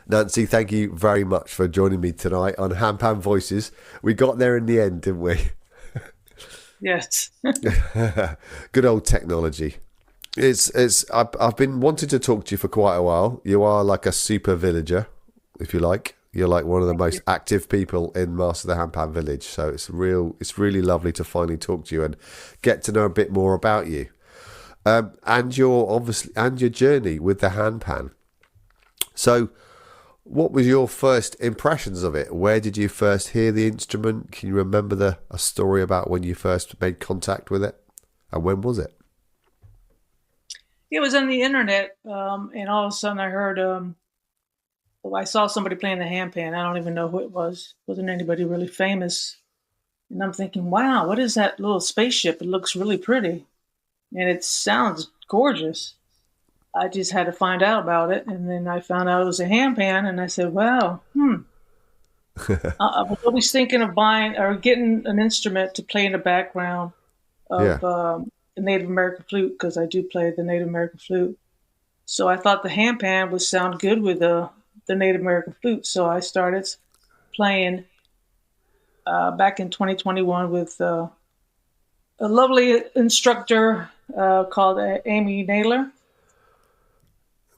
Nancy, thank you very much for joining me tonight on Handpan Voices. We got there in the end, didn't we? Yes. Good old technology. I've been wanting to talk to you for quite a while. You are like a super villager, if you like. You're like one of the Thank most you. active people in Master the Handpan village. So it's really lovely to finally talk to you and get to know a bit more about you. And your journey with the handpan. So, what was your first impressions of it? Where did you first hear the instrument? Can you remember a story about when you first made contact with it, and when was it? It was on the internet, and all of a sudden I heard, well, I saw somebody playing the handpan. I don't even know who it was. Wasn't anybody really famous. And I'm thinking, wow, what is that little spaceship? It looks really pretty, and it sounds gorgeous. I just had to find out about it, and then I found out it was a handpan, and I said, wow, I was always thinking of buying or getting an instrument to play in the background Yeah. of the Native American flute because I do play the Native American flute. So I thought the handpan would sound good with the Native American flute. So I started playing back in 2021 with a lovely instructor called Amy Naylor.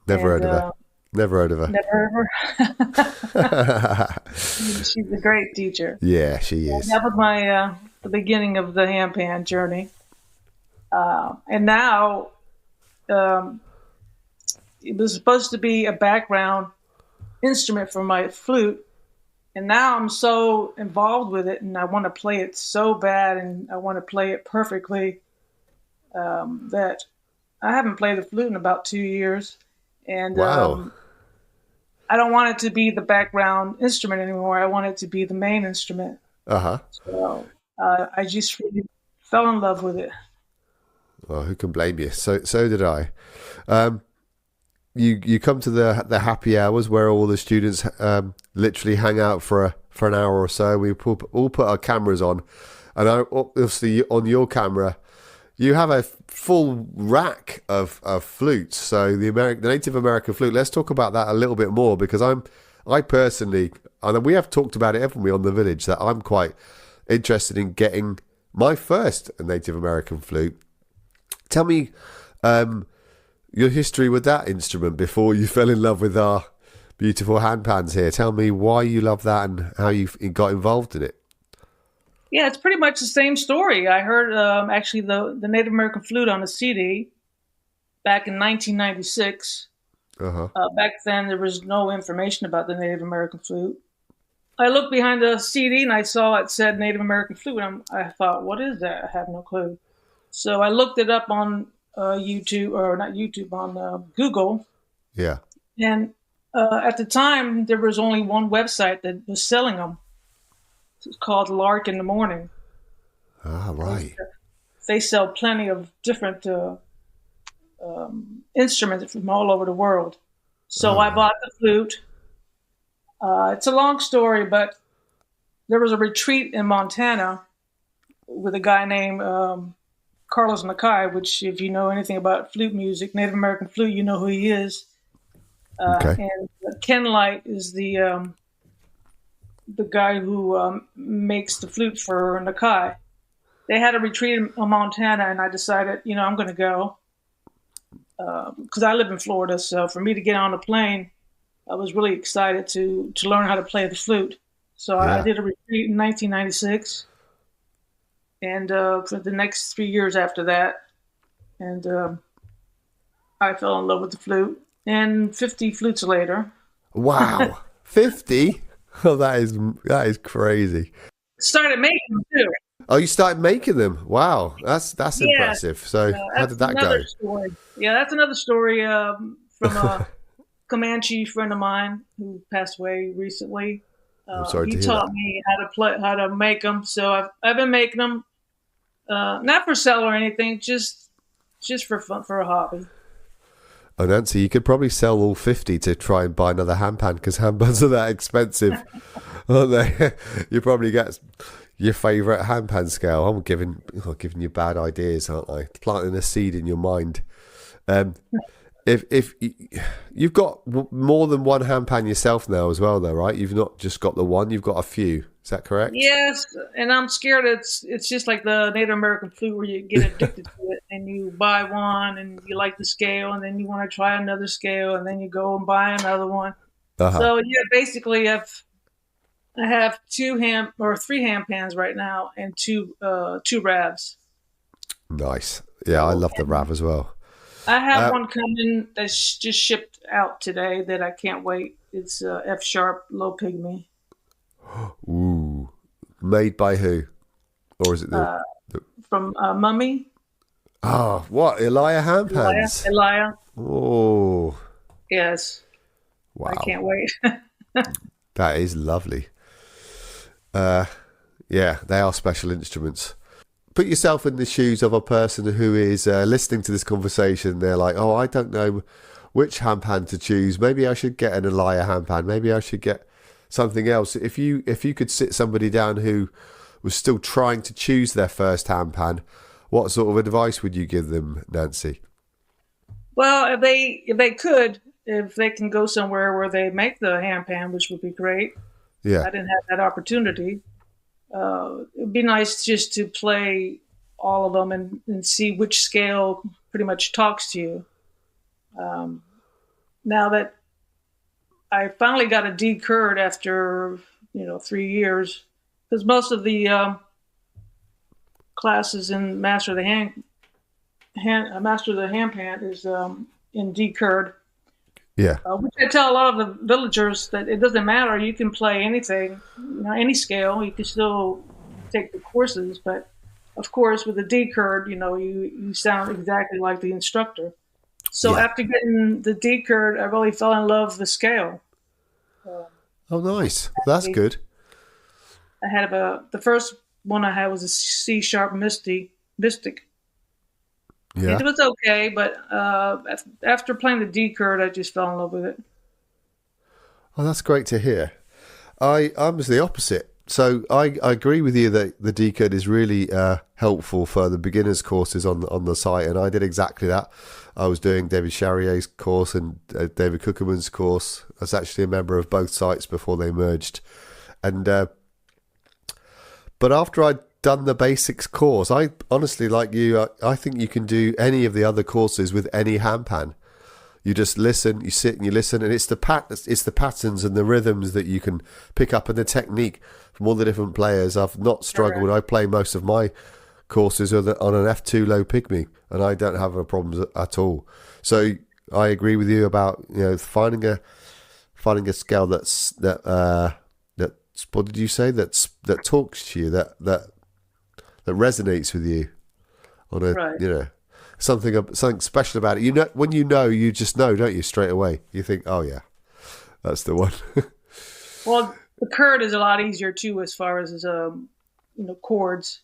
Never And heard of her. Never heard of her. never ever. She's a great teacher. Yeah, she And is. that was my the beginning of the handpan journey. And now um, it was supposed to be a background instrument for my flute. And now I'm so involved with it and I want to play it so bad and I want to play it perfectly that I haven't played the flute in about 2 years. And Wow. I don't want it to be the background instrument anymore. I want it to be the main instrument. Uh huh. So I just really fell in love with it. Well, who can blame you? So did I. Um, you come to the happy hours where all the students literally hang out for an hour or so. We all put our cameras on, and obviously on your camera, you have a full rack of flutes. So the Native American flute. Let's talk about that a little bit more because I personally, and we have talked about it, haven't we, on the village, that I'm quite interested in getting my first Native American flute. Tell me your history with that instrument before you fell in love with our beautiful handpans here. Tell me why you love that and how you got involved in it. Yeah, it's pretty much the same story. I heard actually the Native American flute on a CD back in 1996. Uh-huh. Back then, there was no information about the Native American flute. I looked behind the CD and I saw it said Native American flute. And I thought, what is that? I have no clue. So I looked it up on YouTube, or not YouTube, on Google. Yeah. And at the time, there was only one website that was selling them. It's called Lark in the Morning. Ah, right. They sell plenty of different instruments from all over the world. So I bought the flute. It's a long story, but there was a retreat in Montana with a guy named Carlos Nakai, which, if you know anything about flute music, Native American flute, you know who he is. Okay. And Ken Light is the guy who makes the flute for Nakai. They had a retreat in Montana, and I decided, I'm going to go because I live in Florida. So for me to get on a plane, I was really excited to learn how to play the flute. So I Yeah. did a retreat in 1996, and for the next 3 years after that, and I fell in love with the flute. And 50 flutes later, Wow. 50? Oh, that is crazy. started making them too. Oh, you started making them. Wow. That's Yeah, impressive. So how that's did that another go? story. Yeah, that's another story from a Comanche friend of mine who passed away recently. I'm sorry He to hear that. taught me how to make them. So I've been making them, not for sale or anything, just for fun, for a hobby. Oh, Nancy, you could probably sell all 50 to try and buy another handpan because handpans are that expensive, aren't they? You probably get your favourite handpan scale. I'm giving you bad ideas, aren't I? Planting a seed in your mind. If You've got more than one handpan yourself now as well, though, right? You've not just got the one; you've got a few. Is that correct? Yes, and I'm scared it's just like the Native American flute where you get addicted to it and you buy one and you like the scale and then you want to try another scale and then you go and buy another one. Uh huh. So yeah, basically I have three handpans right now and two RAVs. Nice. Yeah, I So, love the RAV as well. I have Uh, one coming that's just shipped out today that I can't wait. It's F sharp low pygmy ooh, made by who? Or is it uh, the from Mummy what? Elia Elia. Handpans. Elia. Oh, Yes, I wow. can't wait. That is lovely. Yeah, they are special instruments. Put yourself in the shoes of a person who is listening to this conversation. They're like, oh, I don't know which handpan to choose. Maybe I should get an Elia handpan. Maybe I should get something else. If you could sit somebody down who was still trying to choose their first handpan, what sort of advice would you give them, Nancy? Well, if they can go somewhere where they make the handpan, which would be great. Yeah, I didn't have that opportunity. It'd be nice just to play all of them and see which scale pretty much talks to you. Um, Now that I finally got a D Kurd after 3 years, because most of the classes in Master the Handpan is in D Kurd, yeah, which I tell a lot of the villagers that it doesn't matter. You can play anything, any scale. You can still take the courses, but of course, with the D Kurd, you sound exactly like the instructor. So yeah. after getting the D Kurd, I really fell in love with the scale. Uh, Oh, nice. That's good. I had the first one I had was a C sharp mystic. Yeah. It was okay, but after playing the D Kurd, I just fell in love with it. Oh, that's great to hear. I was the opposite. So I agree with you that the decode is really helpful for the beginners courses on the site, and I did exactly that. I was doing David Charrier's course and David Cookerman's course. I was actually a member of both sites before they merged, and but after I'd done the basics course, I honestly, like you, I think you can do any of the other courses with any handpan. You just listen, you sit and you listen, and it's the patterns and the rhythms that you can pick up, and the technique from all the different players. I've not struggled. Correct. I play most of my courses on an F2 low pygmy, and I don't have a problems at all. So I agree with you about finding a scale that's what did you say, that talks to you, that resonates with you on a Right. something special about it. When you just know, don't you, straight away? You think, oh yeah, that's the one. Well, the Kurd is a lot easier too, as far as chords.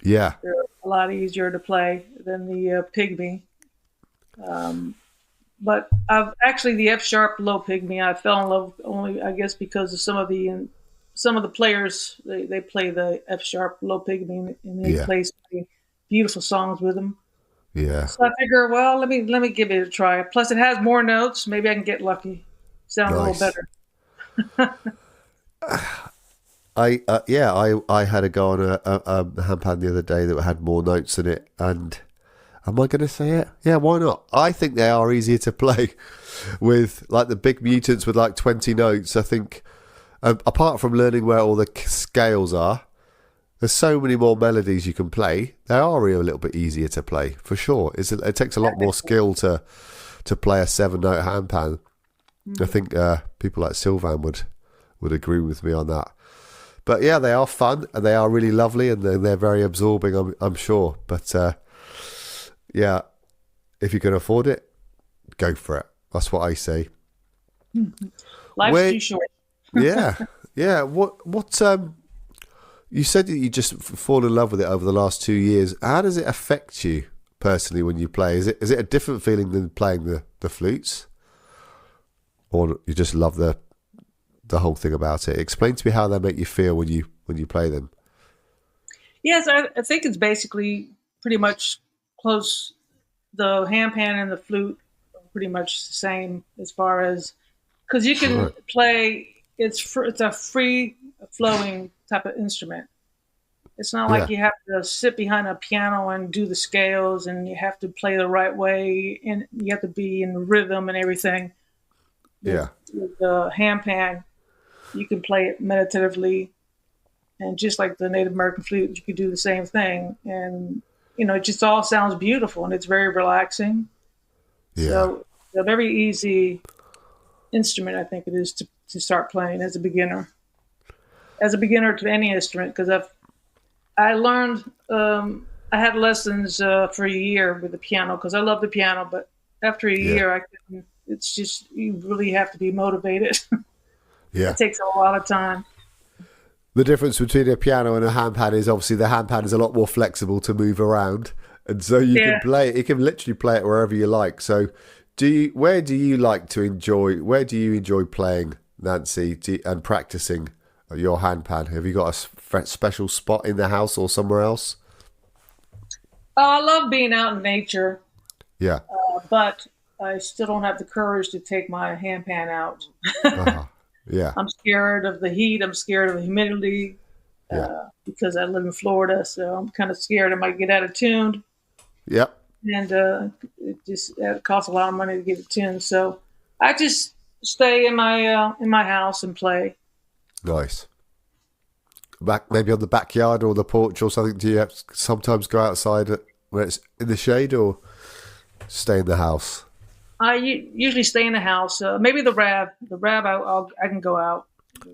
Yeah, They're a lot easier to play than the Pygmy. Um, but I've actually the F sharp low Pygmy. I fell in love only, I guess, because of some of the players. They play the F sharp low Pygmy and they yeah, play some really beautiful songs with them. yeah. So I figure, well, let me give it a try. Plus, it has more notes. Maybe I can get lucky. Sound a little Nice. better. I had a go on a handpan the other day that had more notes in it, and am I going to say it? Yeah, why not? I think they are easier to play with, like the big mutants with like 20 notes. I think, apart from learning where all the scales are, there's so many more melodies you can play. They are a little bit easier to play, for sure. It takes a lot more skill to play a 7-note handpan. I think people like Sylvan would agree with me on that. But yeah, they are fun and they are really lovely, and they're very absorbing, I'm sure. But yeah, if you can afford it, go for it. That's what I say. Life's too short. Yeah, yeah. What you said that you just fall in love with it over the last 2 years. How does it affect you personally when you play? Is it a different feeling than playing the flutes, or you just love the whole thing about it? Explain to me how they make you feel when you play them. Yes, I think it's basically pretty much close. The handpan and the flute pretty much the same as far as, because you can play. It's a free flowing type of instrument. It's not like you have to sit behind a piano and do the scales, and you have to play the right way, and you have to be in rhythm and everything. With the handpan, you can play it meditatively, and just like the Native American flute, you could do the same thing. And it just all sounds beautiful, and it's very relaxing. Yeah. So it's a very easy instrument, I think it is, to start playing as a beginner. As a beginner to any instrument, because I learned, I had lessons for a year with the piano, because I love the piano, but after a year, it's just, you really have to be motivated. It takes a lot of time. The difference between a piano and a handpan is obviously the handpan is a lot more flexible to move around, and so you can play it. You can literally play it wherever you like. So, where do you enjoy playing, Nancy, and practicing your handpan? Have you got a special spot in the house or somewhere else? Oh, I love being out in nature. Yeah. But I still don't have the courage to take my handpan out. Yeah. I'm scared of the heat. I'm scared of the humidity because I live in Florida. So I'm kind of scared I might get out of tune. Yep. And it costs a lot of money to get it tuned. So I just stay in my house and play. Nice. Maybe on the backyard or the porch or something. Do you sometimes go outside where it's in the shade, or stay in the house? I usually stay in the house. Maybe the RAV. The RAV, I can go out.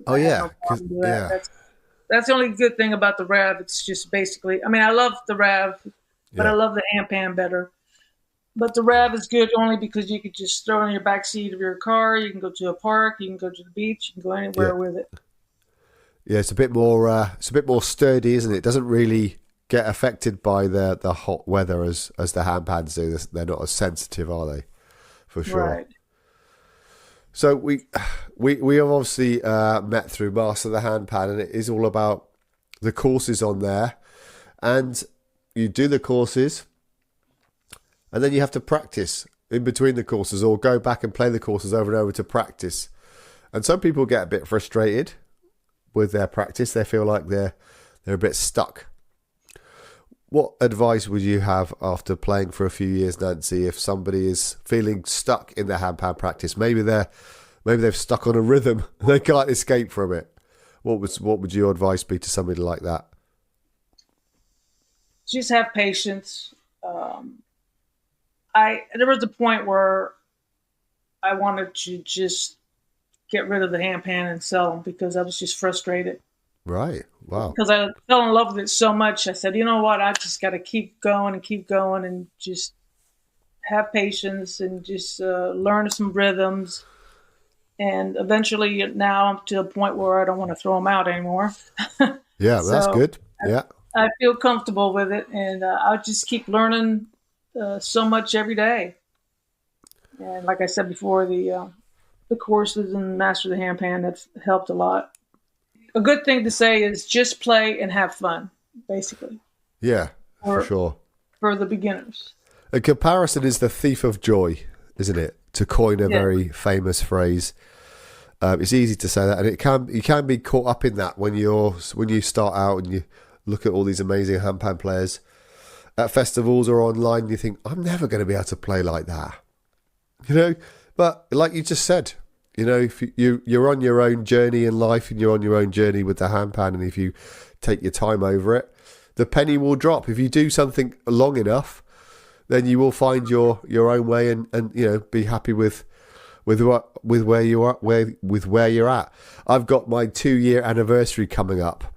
Oh yeah, that's the only good thing about the RAV. It's just basically, I love the RAV, but I love the handpan better. But the RAV is good only because you could just throw it in your back seat of your car. You can go to a park. You can go to the beach. You can go anywhere with it. Yeah, it's a bit more sturdy, isn't it? It doesn't really get affected by the hot weather as the handpans do. They're not as sensitive, are they? For sure. Right. So we have obviously met through Master the Handpan, and it is all about the courses on there. And you do the courses, and then you have to practice in between the courses, or go back and play the courses over and over to practice. And some people get a bit frustrated with their practice. They feel like they're a bit stuck. What advice would you have after playing for a few years, Nancy, if somebody is feeling stuck in their handpan practice? Maybe they've stuck on a rhythm and they can't escape from it. What would your advice be to somebody like that? Just have patience. There was a point where I wanted to just get rid of the handpan and sell them because I was just frustrated. Right. Wow. Because I fell in love with it so much. I said, you know what? I just got to keep going and just have patience and just learn some rhythms. And eventually now I'm to a point where I don't want to throw them out anymore. Yeah, that's good. Yeah. I feel comfortable with it, and I'll just keep learning so much every day. And like I said before, the courses and Master the Handpan have helped a lot. A good thing to say is just play and have fun, basically. Yeah, for sure. For the beginners. A comparison is the thief of joy, isn't it? To coin a very famous phrase. It's easy to say that, and you can be caught up in that when you start out and you look at all these amazing handpan players at festivals or online. You think, I'm never going to be able to play like that, But like you just said, if you're on your own journey in life and you're on your own journey with the handpan, and if you take your time over it, the penny will drop. If you do something long enough, then you will find your own way and be happy with where you are, with where you're at. I've got my 2-year anniversary coming up,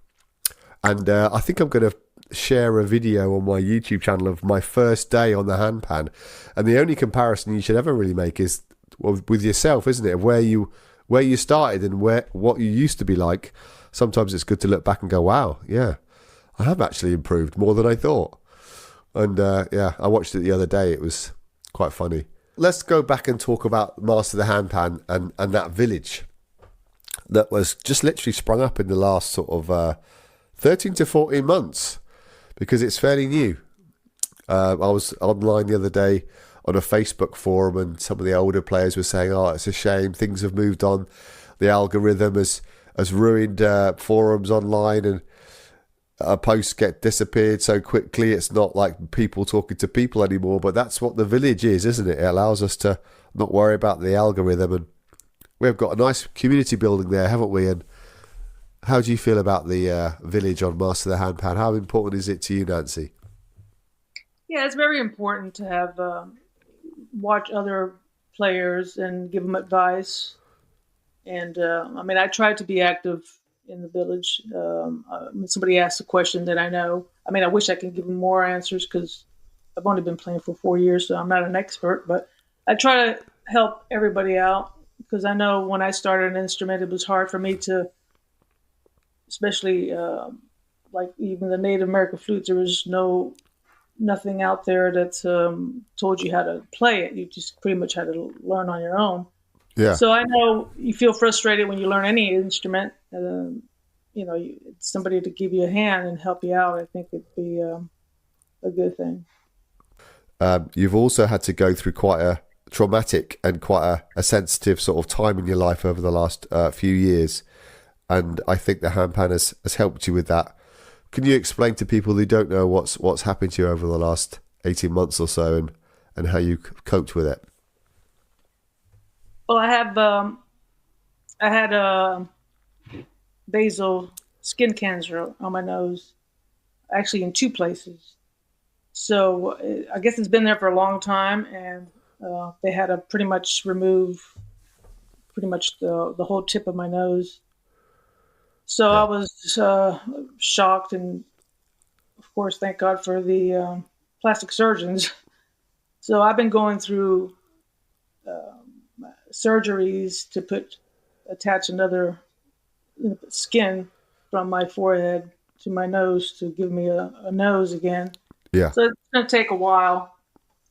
and I think I'm going to share a video on my YouTube channel of my first day on the handpan. And the only comparison you should ever really make is with yourself, isn't it? Of where you started and what you used to be like. Sometimes it's good to look back and go, wow, yeah, I have actually improved more than I thought. And I watched it the other day. It was quite funny. Let's go back and talk about Master the Handpan and that village that was just literally sprung up in the last sort of 13 to 14 months, because it's fairly new. I was online the other day on a Facebook forum, and some of the older players were saying, "Oh, it's a shame. Things have moved on. The algorithm has ruined forums online, and posts get disappeared so quickly. It's not like people talking to people anymore." But that's what the village is, isn't it? It allows us to not worry about the algorithm, and we've got a nice community building there, haven't we? And how do you feel about the village on Master the Handpan? How important is it to you, Nancy? Yeah, it's very important to have watch other players and give them advice. And I mean, I try to be active in the village. When somebody asks a question that I know, I mean, I wish I could give them more answers because I've only been playing for 4 years, so I'm not an expert. But I try to help everybody out because I know when I started an instrument, it was hard for me to, especially like even the Native American flutes, there was nothing out there that told you how to play it. You just pretty much had to learn on your own. Yeah. So I know you feel frustrated when you learn any instrument. You know, somebody to give you a hand and help you out, I think it'd be a good thing. You've also had to go through quite a traumatic and quite a sensitive sort of time in your life over the last few years. And I think the handpan has helped you with that. Can you explain to people who don't know what's happened to you over the last 18 months or so and how you coped with it? Well, I had basal skin cancer on my nose, actually in 2 places. So I guess it's been there for a long time, and they had to pretty much remove the whole tip of my nose. So I was shocked, and of course, thank God for the plastic surgeons. So I've been going through surgeries to attach another skin from my forehead to my nose to give me a nose again. Yeah. So it's going to take a while.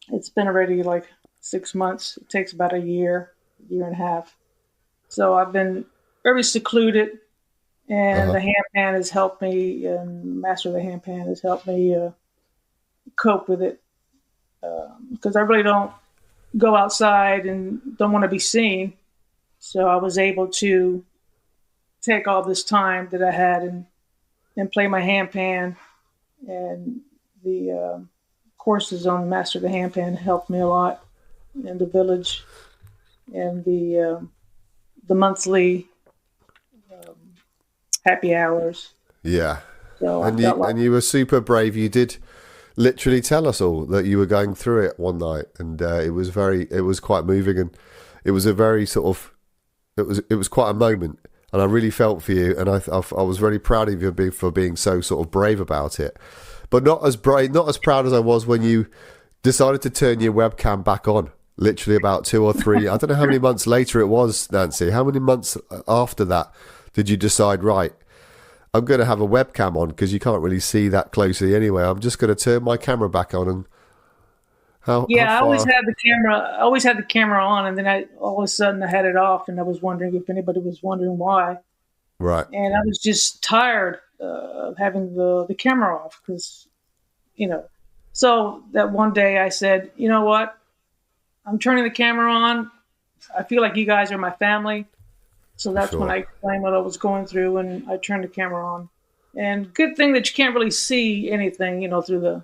It's been already like 6 months. It takes about a year and a half. So I've been very secluded, and the handpan has helped me, and Master the Handpan has helped me cope with it. Because I really don't go outside and don't want to be seen. So I was able to take all this time that I had and play my handpan, and the courses on Master the Handpan helped me a lot in the village, and the monthly happy hours. Yeah. So and you were super brave. You did literally tell us all that you were going through it one night, and it was quite moving, and it was a very sort of it was quite a moment, and I really felt for you, and I was really proud of you for being so sort of brave about it, but not as proud as I was when you decided to turn your webcam back on. Literally about 2 or 3, I don't know how many months later it was, Nancy. How many months after that did you decide, right, I'm going to have a webcam on because you can't really see that closely anyway. I'm just going to turn my camera back on. And how far? I always had the camera on, and then all of a sudden I had it off, and I was wondering if anybody was wondering why. Right. And I was just tired of having the camera off because, so that one day I said, you know what? I'm turning the camera on. I feel like you guys are my family. So that's when I explained what I was going through, and I turned the camera on. And good thing that you can't really see anything, through the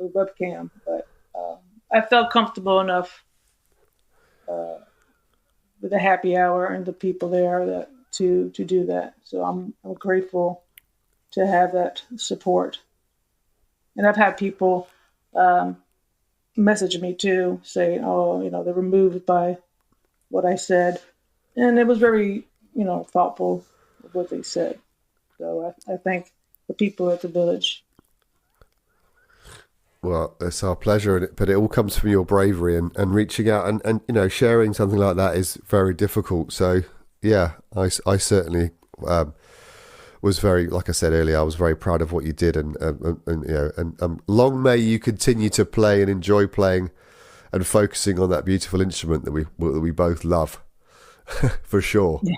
webcam. But I felt comfortable enough with the happy hour and the people there to do that. So I'm grateful to have that support. And I've had people message me too, saying, "Oh, they're removed by what I said," and it was very, thoughtful of what they said. So I thank the people at the village. Well, it's our pleasure, but it all comes from your bravery and reaching out and sharing something like that is very difficult. So yeah, I certainly was very, like I said earlier, I was very proud of what you did, and long may you continue to play and enjoy playing and focusing on that beautiful instrument that we both love, for sure. Yeah.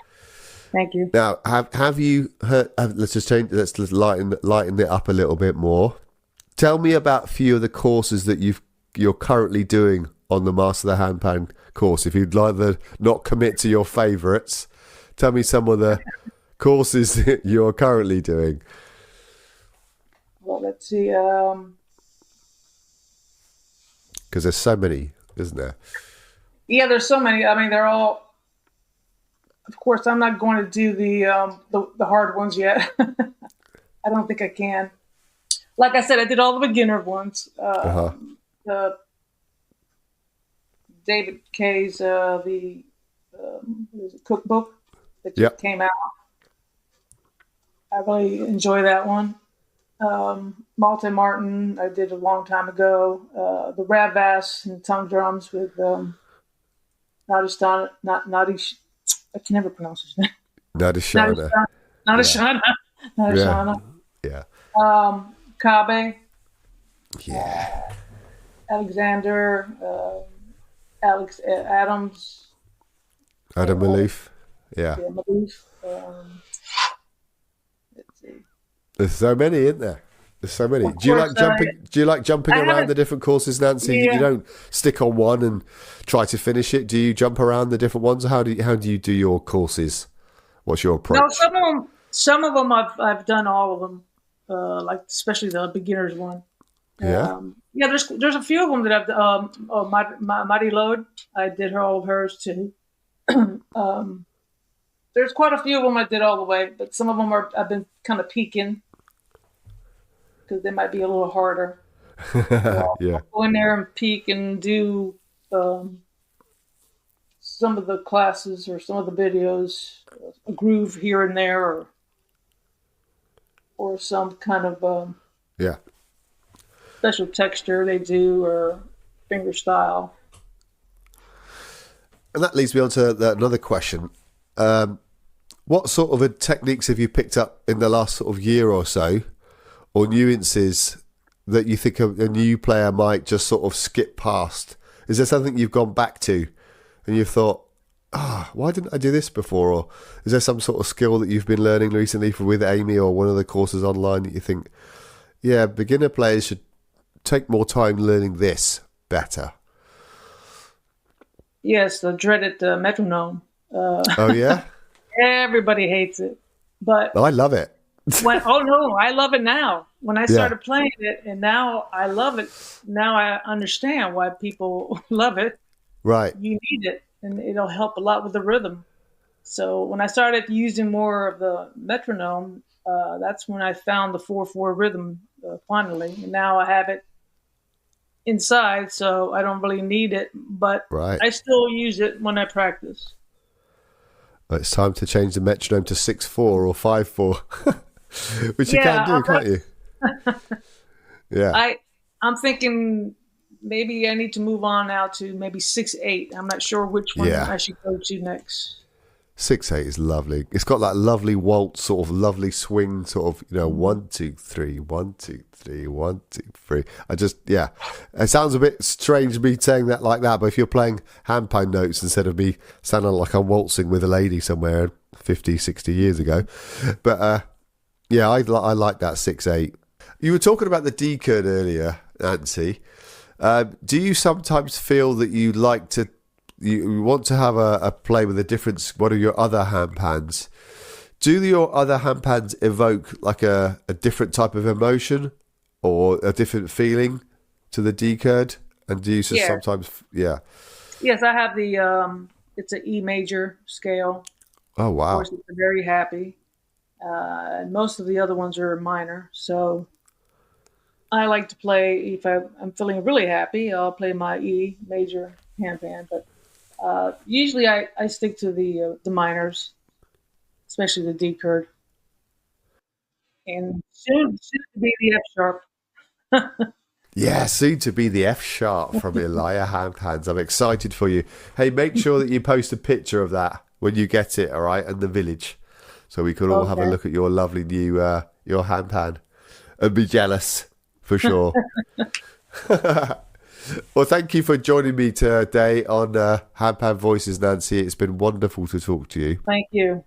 Thank you. Now, have you heard? Let's just lighten it up a little bit more. Tell me about a few of the courses that you're currently doing on the Master the Handpan course. If you'd rather not commit to your favourites, tell me some of the courses that you're currently doing. Well, let's see. Because there's so many, isn't there? Yeah, there's so many. I mean, they're all. Of course, I'm not going to do the hard ones yet. I don't think I can. Like I said, I did all the beginner ones. The David Kay's the cookbook that just came out. I really enjoy that one. Malte Martin, I did a long time ago. The RAVs and tongue drums with Nadishana. I can never pronounce his name. Nadishana. Nadishana. Yeah. Kabe. Yeah. Alexander. Alex Adams. Adam Malouf. Yeah. Malouf. Let's see. There's so many, isn't there? There's so many. Do you like jumping? Do you like jumping around the different courses, Nancy? Yeah. You don't stick on one and try to finish it. Do you jump around the different ones? How do you do your courses? What's your approach? No, some of them I've done all of them. Like especially the beginners one. Yeah. Yeah. There's a few of them that I've Mighty Load. I did all of hers too. There's quite a few of them I did all the way, but some of them I've been kind of peeking because they might be a little harder. So Yeah. I'll go in there and peek and do some of the classes or some of the videos, a groove here and there, or some kind of special texture they do, or finger style. And that leads me on to another question. What sort of techniques have you picked up in the last sort of year or so, or nuances that you think a new player might just sort of skip past? Is there something you've gone back to and you've thought, why didn't I do this before? Or is there some sort of skill that you've been learning recently with Amy or one of the courses online that you think, yeah, beginner players should take more time learning this better? Yes, the dreaded metronome. Oh, yeah? Everybody hates it. But I love it. I love it now. When I started playing it, and now I love it. Now I understand why people love it. Right. You need it, and it'll help a lot with the rhythm. So when I started using more of the metronome, that's when I found the 4/4 rhythm finally. And now I have it inside, so I don't really need it. But I still use it when I practice. It's time to change the metronome to 6/4 or 5/4, which you can do, can't you? Yeah. I'm thinking maybe I need to move on now to maybe 6/8. I'm not sure which one I should go to next. 6/8 is lovely. It's got that lovely waltz, sort of lovely swing, sort of, 1, 2, 3, 1, 2, 3, 1, 2, 3. It sounds a bit strange me saying that like that, but if you're playing handpan notes instead of me sounding like I'm waltzing with a lady somewhere 50, 60 years ago. But I like that 6/8. You were talking about the D Kurd earlier, Nancy. Do you sometimes feel that you want to have a play with a different one of your other handpans? Do your other handpans evoke like a different type of emotion or a different feeling to the D Kurd? And do you sometimes, Yes, I have the, it's an E major scale. Oh, wow. Of course, it's very happy. And most of the other ones are minor. So I like to play, if I'm feeling really happy, I'll play my E major handpan. But usually I stick to the minors, especially the D Kurd. And soon to be the F sharp. Yeah, soon to be the F sharp from Elia Handpans. I'm excited for you. Hey, make sure that you post a picture of that when you get it, all right, and the village, so we could all have a look at your lovely new your handpan and be jealous for sure. Well, thank you for joining me today on Handpan Voices, Nancy. It's been wonderful to talk to you. Thank you.